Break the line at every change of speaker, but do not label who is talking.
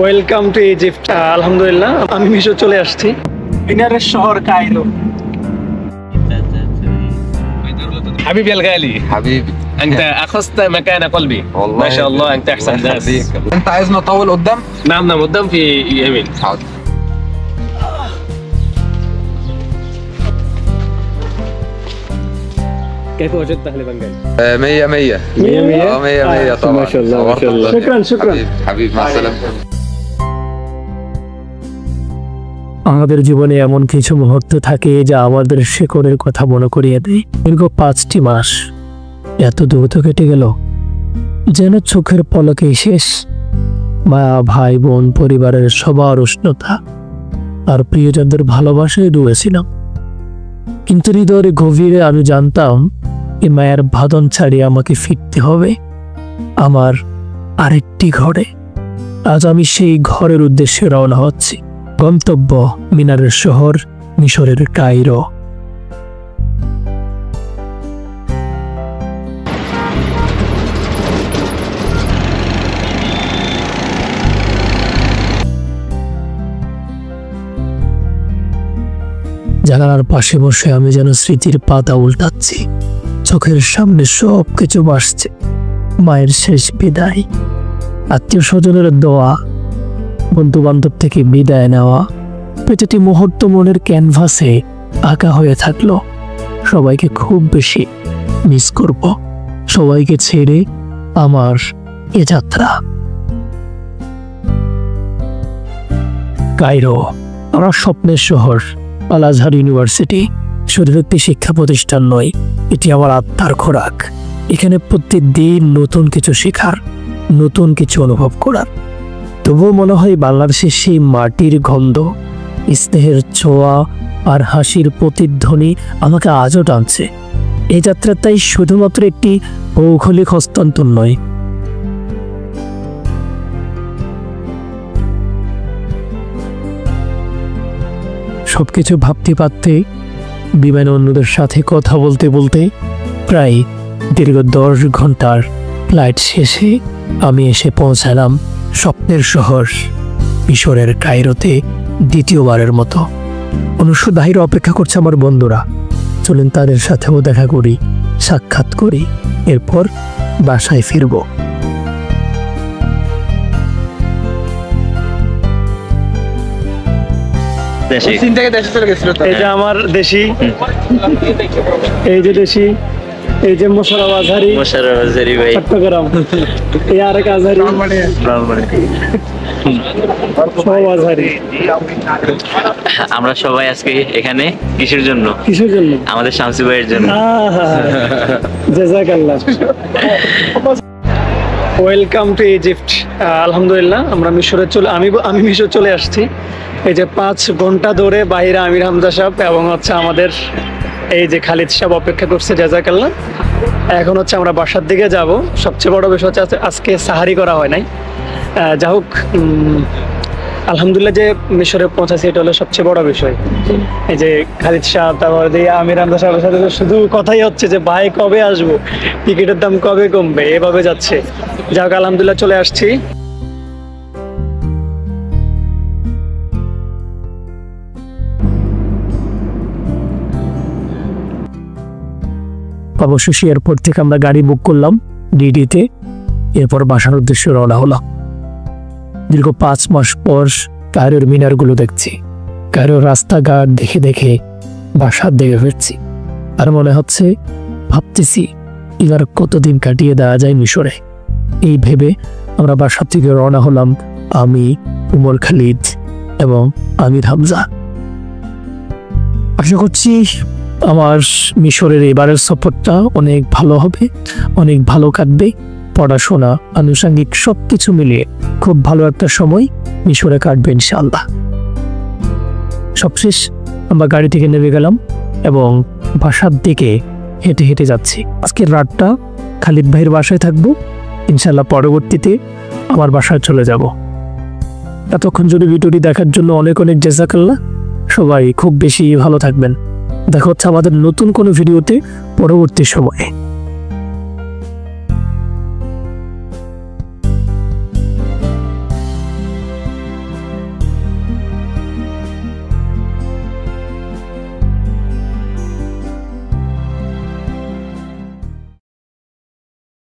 Welcome to Egypt. আলহামদুলিল্লাহ আমি মিশর চলে আসছি। মিনারের শহর কায়রো।
حبيبي الغالي
حبيبي
انت اخذت مكان قلبي
والله
ما شاء الله انت احسن ناس.
انت عايزنا نطول قدام؟
نعم قدام في يمين.
حاضر.
كيف وجدت اهل بنغالي؟
100 100
100
100 طبعا.
ما شاء الله ما شاء الله. شكرا
حبيبي مع السلامه.
আমাদের জীবনে এমন কিছু মুহূর্ত থাকে যা আমাদের শেকড়ের কথা মনে করিয়ে দেয়। দীর্ঘ 5টি মাস এত দ্রুত কেটে গেল যেন চোখের পলকেই শেষ। মায়া, ভাই বোন, পরিবারের সবার উষ্ণতা আর প্রিয়জনদের ভালোবাসায় ডুবেছিলাম। কিন্তু হৃদয়ের গভীরে আমি জানতাম এই মায়ের বাঁধন ছাড়িয়ে আমাকে ফিরতে হবে আমার আরেকটি ঘরে। আজ আমি সেই ঘরের উদ্দেশ্যে রওনা হচ্ছি। গন্তব্য মিনারের শহর, মিশরের কায়রো। জানালার পাশে বসে আমি যেন স্মৃতির পাতা উল্টাচ্ছি। চোখের সামনে সব কিছু ভাসছে। মায়ের শেষ বিদায়, আত্মীয় স্বজনের দোয়া, বন্ধু বান্ধব থেকে বিদায় নেওয়া, প্রতিটি মুহূর্ত মনের ক্যানভাসে আঁকা হয়ে থাকলো। সবাইকে খুব বেশি মিস করব, সবাইকে ছেড়ে আমার এ যাত্রা। কায়রো আমার স্বপ্নের শহর। আল আজহার ইউনিভার্সিটি শুধু একটি শিক্ষা প্রতিষ্ঠান নয়, এটি আমার আত্মার খোরাক। এখানে প্রতিদিন নতুন কিছু শেখার, নতুন কিছু অনুভব করার। তবুও মনে হয় বাংলাদেশের সেই মাটির গন্ধ, স্নেহের ছোঁয়া আর হাসির প্রতিধ্বনি আমাকে আজও টানছে। এই যাত্রা তাই শুধুমাত্র একটি ভৌগোলিক হস্তান্তর নয়, সবকিছু ভাবতে পারতে বিমানে অন্যদের সাথে কথা বলতে বলতে প্রায় দীর্ঘ 10 ঘন্টার ফ্লাইট শেষে আমি এসে পৌঁছালাম স্বপ্নের শহর মিশরের কায়রোতে দ্বিতীয়বারের মতো। অনুষ্ঠ দাহির অপেক্ষা করছে আমার বন্ধুরা। চলেন তাদের সাথেও দেখা করি, সাক্ষাৎ করি, এরপর বাসায় ফিরব।
এই যে আমার দেশি, এই যে দেশি, এই যে মোশাররফ আজহারি
ভাই
চট্টগ্রাম, এই আরেক আজহারি, সব আজহারি।
আমরা সবাই আজকে এখানে কিসের জন্য?
কিসের জন্য?
আমাদের শামসু ভাইয়ের জন্য।
জাযাকাল্লাহ। Welcome to Egypt. আলহামদুলিল্লাহ আমরা মিশরে আমি মিশর চলে আসছি। এই যে 5 ঘন্টা ধরে বাইরে আমির হামজা সাহেব এবং আমাদের এই যে খালিদ সাহেব অপেক্ষা করছে। জাযাকাল্লাহ। এখন আমরা বাসার দিকে যাব। সবচেয়ে বড় বিষয় হচ্ছে আজকে সাহারি করা হয় নাই। যা হোক, আলহামদুলিল্লাহ যে মিশরে পৌঁছাছি এটা হলো সবচেয়ে বড় বিষয়। এই যে খালিদ সাহেব, তারপরে দিয়ে আমির হামজা সাহেবের সাথে শুধু কথাই হচ্ছে যে ভাই কবে আসবো, টিকিটের দাম কবে কমবে, এভাবে যাচ্ছে। যা হোক আলহামদুলিল্লাহ চলে আসছি।
অবশেষে এয়ারপোর্ট থেকে আমরা গাড়ি বুক করলাম ডিডিতে। এরপর বাসার উদ্দেশ্যে রওনা হলাম। দীর্ঘ 5 মাস পর কায়রোর মিনারগুলো দেখছি। কায়রোর রাস্তাঘাট দেখে দেখে বাসার দিকে ফিরছি। আর মনে হচ্ছে, ভাবতেছি এবার কতদিন কাটিয়ে দেওয়া যায় মিশরে। এই ভেবে আমরা বাসা থেকে রওনা হলাম, আমি, উমর খালিদ এবং আমির হামজা। আশা করছি আমার মিশরের এবারের সফরটা অনেক ভালো হবে, অনেক ভালো কাটবে। পড়াশোনা, আনুষঙ্গিক সবকিছু মিলিয়ে খুব ভালো একটা সময় মিশরে কাটবে ইনশাআল্লাহ। সবশেষ আমরা গাড়ি থেকে নেমে গেলাম এবং বাসার দিকে হেঁটে হেঁটে যাচ্ছি। আজকের রাতটা খালিদ ভাইয়ের বাসায় থাকবো, ইনশাআল্লাহ পরবর্তীতে আমার বাসায় চলে যাব। এতক্ষণ যদি ভিডিওটি দেখার জন্য অনেক অনেক জাযাকাল্লাহ। সবাই খুব বেশি ভালো থাকবেন। দেখা হচ্ছে আমাদের নতুন কোনো ভিডিওতে পরবর্তী সময়ে।